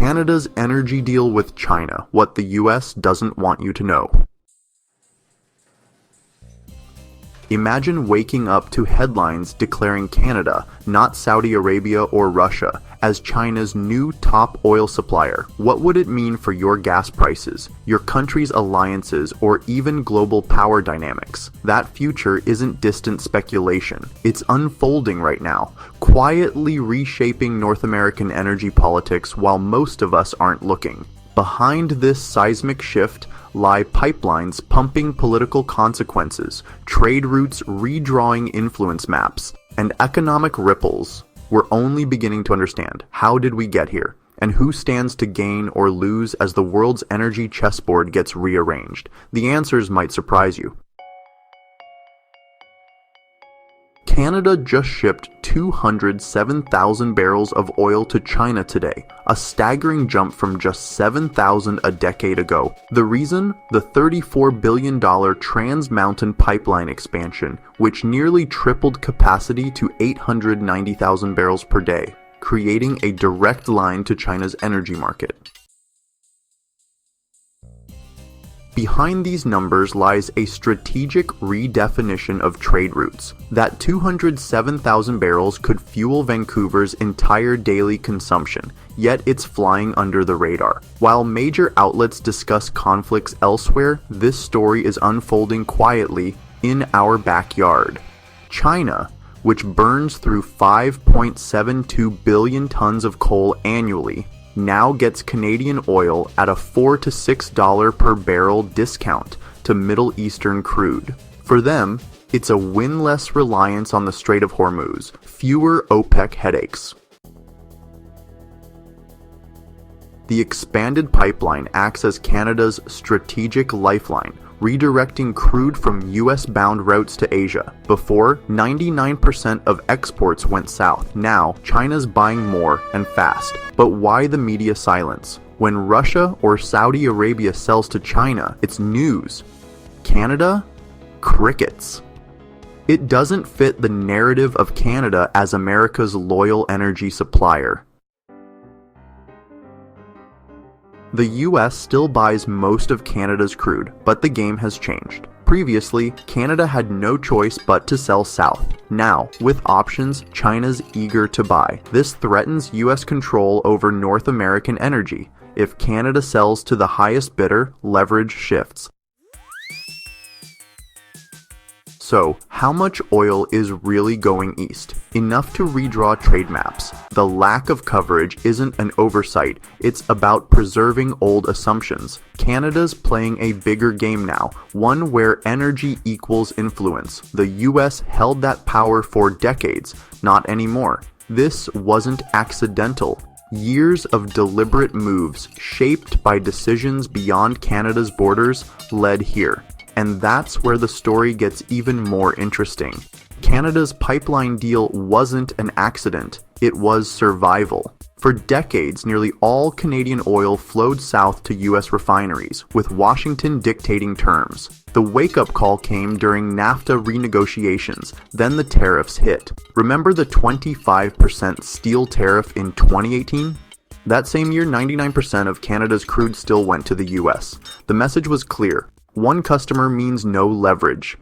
Canada's energy deal with China, what the US doesn't want you to know. Imagine waking up to headlines declaring Canada, not Saudi Arabia or Russia, as China's new top oil supplier. What would it mean for your gas prices, your country's alliances, or even global power dynamics? That future isn't distant speculation. It's unfolding right now, quietly reshaping North American energy politics while most of us aren't looking. Behind this seismic shift lie pipelines pumping political consequences, trade routes redrawing influence maps, and economic ripples. We're only beginning to understand how did we get here, and who stands to gain or lose as the world's energy chessboard gets rearranged. The answers might surprise you. Canada just shipped 207,000 barrels of oil to China today, a staggering jump from just 7,000 a decade ago. The reason? The $34 billion Trans Mountain Pipeline expansion, which nearly tripled capacity to 890,000 barrels per day, creating a direct line to China's energy market. Behind these numbers lies a strategic redefinition of trade routes. That 207,000 barrels could fuel Vancouver's entire daily consumption, yet it's flying under the radar. While major outlets discuss conflicts elsewhere, this story is unfolding quietly in our backyard. China, which burns through 5.72 billion tons of coal annually, now gets Canadian oil at a $4 to $6 per barrel discount to Middle Eastern crude. For them, it's a win-less reliance on the Strait of Hormuz, fewer OPEC headaches. The expanded pipeline acts as Canada's strategic lifeline, redirecting crude from US-bound routes to Asia. Before, 99% of exports went south. Now, China's buying more and fast. But why the media silence? When Russia or Saudi Arabia sells to China, it's news. Canada? Crickets. It doesn't fit the narrative of Canada as America's loyal energy supplier. The US still buys most of Canada's crude, but the game has changed. Previously, Canada had no choice but to sell south. Now, with options, China's eager to buy. This threatens US control over North American energy. If Canada sells to the highest bidder, leverage shifts. So, how much oil is really going east? Enough to redraw trade maps. The lack of coverage isn't an oversight, it's about preserving old assumptions. Canada's playing a bigger game now, one where energy equals influence. The US held that power for decades, not anymore. This wasn't accidental. Years of deliberate moves, shaped by decisions beyond Canada's borders, led here. And that's where the story gets even more interesting. Canada's pipeline deal wasn't an accident, it was survival. For decades, nearly all Canadian oil flowed south to US refineries, with Washington dictating terms. The wake-up call came during NAFTA renegotiations, then the tariffs hit. Remember the 25% steel tariff in 2018? That same year, 99% of Canada's crude still went to the US. The message was clear. One customer means no leverage.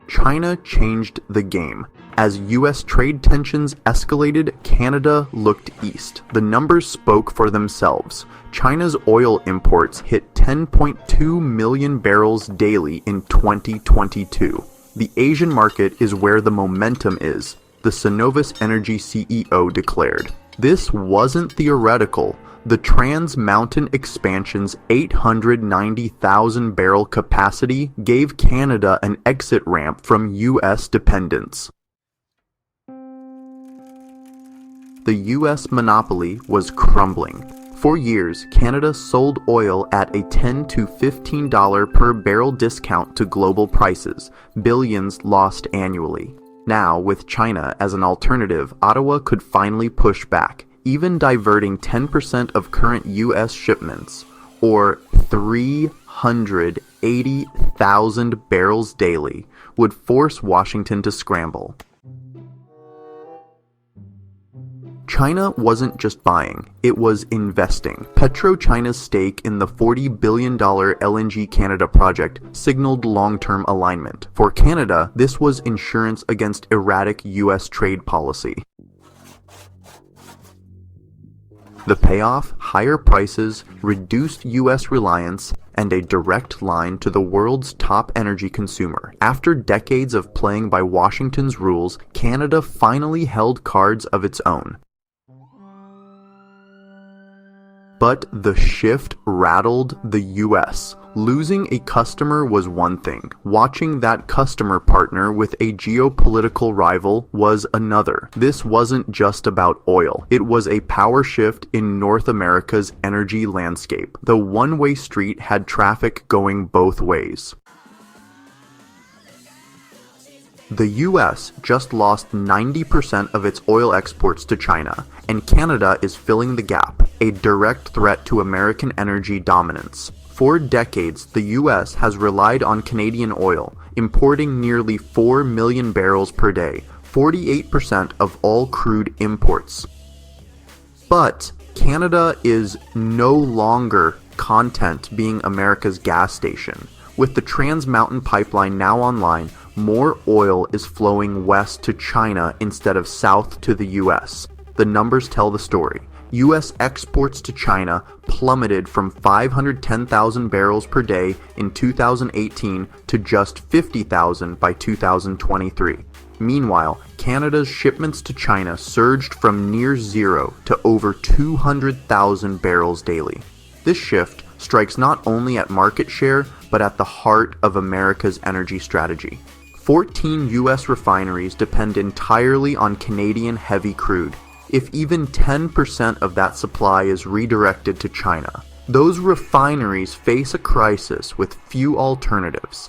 China changed the game. As US trade tensions escalated, Canada looked east. The numbers spoke for themselves. China's oil imports hit 10.2 million barrels daily in 2022. The Asian market is where the momentum is, the Cenovus Energy CEO declared. This wasn't theoretical. The Trans Mountain expansion's 890,000 barrel capacity gave Canada an exit ramp from US dependence. The US monopoly was crumbling. For years, Canada sold oil at a $10 to $15 per barrel discount to global prices, billions lost annually. Now, with China as an alternative, Ottawa could finally push back. Even diverting 10% of current US shipments, or 380,000 barrels daily, would force Washington to scramble. China wasn't just buying, it was investing. PetroChina's stake in the $40 billion LNG Canada project signaled long-term alignment. For Canada, this was insurance against erratic U.S. trade policy. The payoff: higher prices, reduced U.S. reliance, and a direct line to the world's top energy consumer. After decades of playing by Washington's rules, Canada finally held cards of its own. But the shift rattled the US. Losing a customer was one thing. Watching that customer partner with a geopolitical rival was another. This wasn't just about oil. It was a power shift in North America's energy landscape. The one-way street had traffic going both ways. The US just lost 90% of its oil exports to China, and Canada is filling the gap, a direct threat to American energy dominance. For decades, the US has relied on Canadian oil, importing nearly 4 million barrels per day, 48% of all crude imports. But Canada is no longer content being America's gas station. With the Trans Mountain Pipeline now online, more oil is flowing west to China instead of south to the US. The numbers tell the story. US exports to China plummeted from 510,000 barrels per day in 2018 to just 50,000 by 2023. Meanwhile, Canada's shipments to China surged from near zero to over 200,000 barrels daily. This shift strikes not only at market share, but at the heart of America's energy strategy. 14 US refineries depend entirely on Canadian heavy crude. If even 10% of that supply is redirected to China, those refineries face a crisis with few alternatives.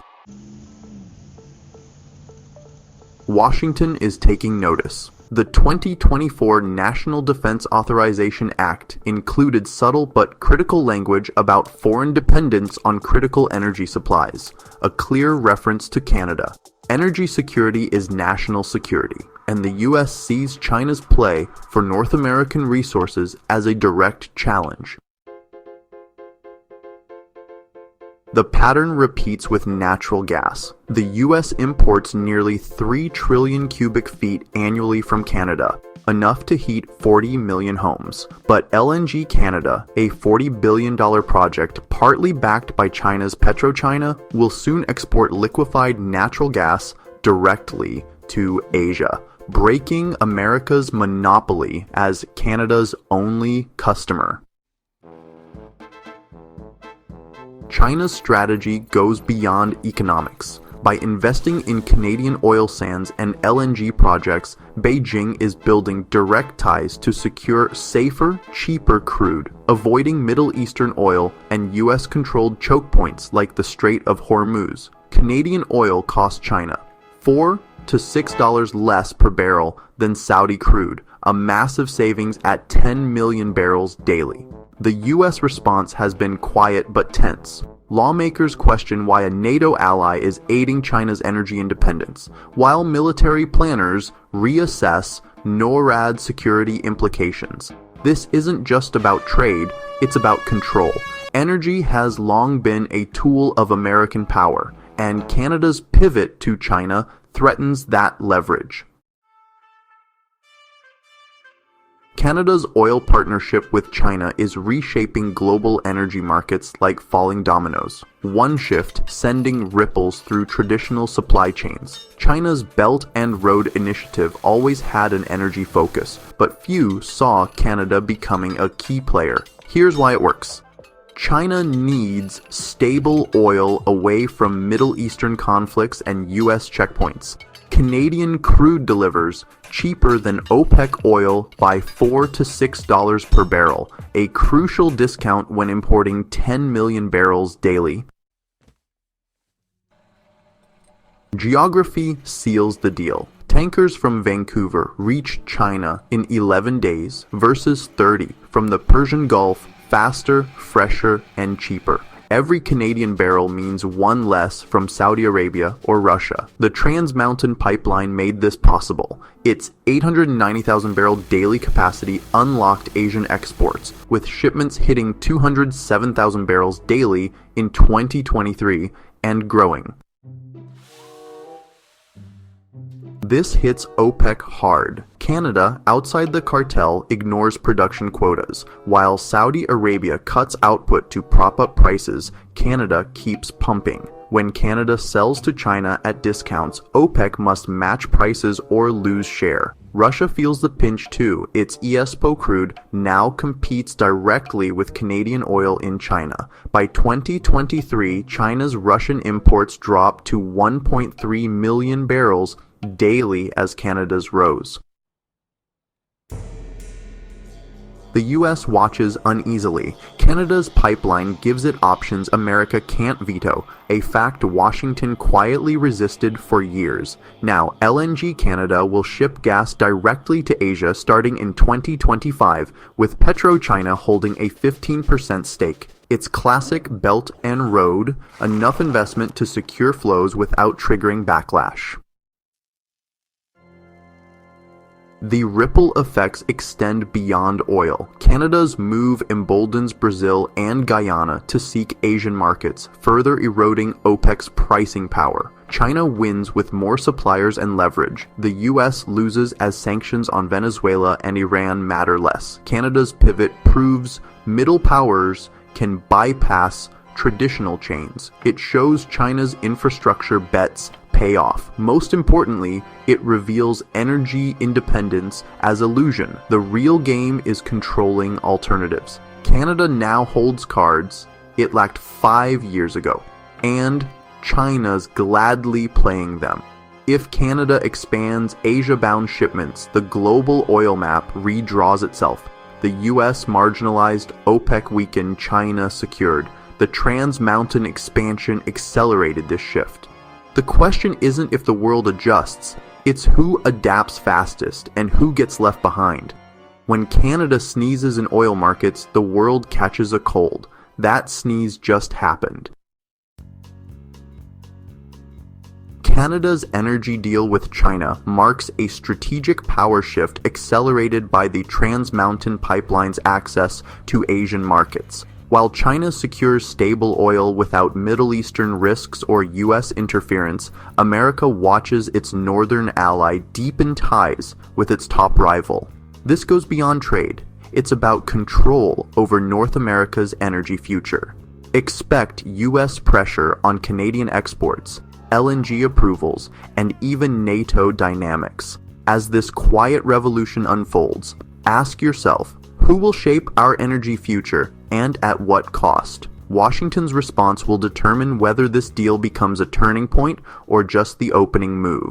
Washington is taking notice. The 2024 National Defense Authorization Act included subtle but critical language about foreign dependence on critical energy supplies, a clear reference to Canada. Energy security is national security, and the US sees China's play for North American resources as a direct challenge. The pattern repeats with natural gas. The US imports nearly 3 trillion cubic feet annually from Canada, enough to heat 40 million homes. But LNG Canada, a $40 billion project partly backed by China's PetroChina, will soon export liquefied natural gas directly to Asia, breaking America's monopoly as Canada's only customer. China's strategy goes beyond economics. By investing in Canadian oil sands and LNG projects, Beijing is building direct ties to secure safer, cheaper crude, avoiding Middle Eastern oil and US-controlled choke points like the Strait of Hormuz. Canadian oil costs China $4 to $6 less per barrel than Saudi crude, a massive savings at 10 million barrels daily. The US response has been quiet but tense. Lawmakers question why a NATO ally is aiding China's energy independence, while military planners reassess NORAD security implications. This isn't just about trade, it's about control. Energy has long been a tool of American power, and Canada's pivot to China threatens that leverage. Canada's oil partnership with China is reshaping global energy markets like falling dominoes. One shift sending ripples through traditional supply chains. China's Belt and Road Initiative always had an energy focus, but few saw Canada becoming a key player. Here's why it works. China needs stable oil away from Middle Eastern conflicts and US checkpoints. Canadian crude delivers cheaper than OPEC oil by $4 to $6 per barrel, a crucial discount when importing 10 million barrels daily. Geography seals the deal. Tankers from Vancouver reach China in 11 days versus 30 from the Persian Gulf, faster, fresher, and cheaper. Every Canadian barrel means one less from Saudi Arabia or Russia. The Trans Mountain Pipeline made this possible. Its 890,000 barrel daily capacity unlocked Asian exports, with shipments hitting 207,000 barrels daily in 2023 and growing. This hits OPEC hard. Canada, outside the cartel, ignores production quotas. While Saudi Arabia cuts output to prop up prices, Canada keeps pumping. When Canada sells to China at discounts, OPEC must match prices or lose share. Russia feels the pinch too. Its ESPO crude now competes directly with Canadian oil in China. By 2023, China's Russian imports dropped to 1.3 million barrels daily as Canada's rose. The US watches uneasily. Canada's pipeline gives it options America can't veto, a fact Washington quietly resisted for years. Now, LNG Canada will ship gas directly to Asia starting in 2025, with PetroChina holding a 15% stake. It's classic Belt and Road, enough investment to secure flows without triggering backlash. The ripple effects extend beyond oil. Canada's move emboldens Brazil and Guyana to seek Asian markets, further eroding OPEC's pricing power. China wins with more suppliers and leverage. The US loses as sanctions on Venezuela and Iran matter less. Canada's pivot proves middle powers can bypass traditional chains. It shows China's infrastructure bets pay off. Most importantly, it reveals energy independence as illusion. The real game is controlling alternatives. Canada now holds cards it lacked 5 years ago, and China's gladly playing them. If Canada expands Asia-bound shipments, the global oil map redraws itself. The US marginalized, OPEC weakened, China secured. The Trans Mountain expansion accelerated this shift. The question isn't if the world adjusts, it's who adapts fastest and who gets left behind. When Canada sneezes in oil markets, the world catches a cold. That sneeze just happened. Canada's energy deal with China marks a strategic power shift accelerated by the Trans Mountain Pipeline's access to Asian markets. While China secures stable oil without Middle Eastern risks or US interference, America watches its northern ally deepen ties with its top rival. This goes beyond trade. It's about control over North America's energy future. Expect US pressure on Canadian exports, LNG approvals, and even NATO dynamics. As this quiet revolution unfolds, ask yourself, who will shape our energy future and at what cost? Washington's response will determine whether this deal becomes a turning point or just the opening move.